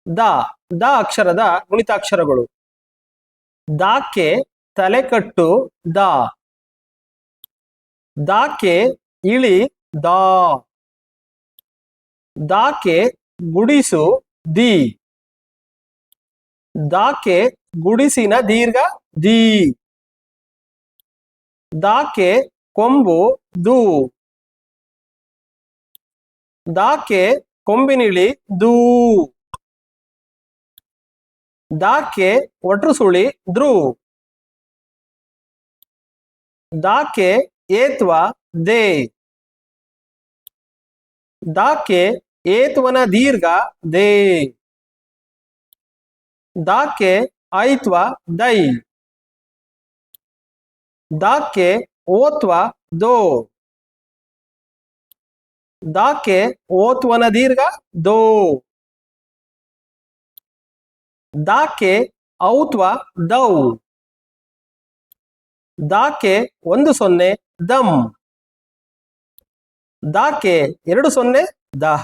The the ಅಕ್ಷರದ ಗುಣಿತಾಕ್ಷರಗಳು. ದಾಕ್ಕೆ ತಲೆಕಟ್ಟು the. ದಾಕ್ಕೆ ಇಳಿ ದಾ. ದಾಕ್ಕೆ ಗುಡಿಸು ದಿ. ದಾಕ್ಕೆ ಗುಡಿಸಿನ ದೀರ್ಘ ದಿ. ದಾಕ್ಕೆ ಕೊಂಬು ದು. ದಾಕ್ಕೆ ಕೊಂಬಿನಿಳಿ ದೂ. ದಾಕ್ಕೆ ಒಟ್ರು ಸುಳಿ ದ್ರೂ. ದಾಕ್ಕೆ ಏತ್ವ ದೇ. ದಾಕ್ಕೆ ಏತ್ವನ ದೀರ್ಘ ದೇ. ದಾಕ್ಕೆ ಐತ್ವ ದೈ. ದಾಕ್ಕೆ ಓತ್ವ ದೋ. ದಾಕ್ಕೆ ಓತ್ವನ ದೀರ್ಘ ದೋ. ದಾಕ್ಕೆ ಔತ್ವ ದೌ. ದಾಕ್ಕೆ 10 ದಮ್. ದಾಕ್ಕೆ 20 ದಹ.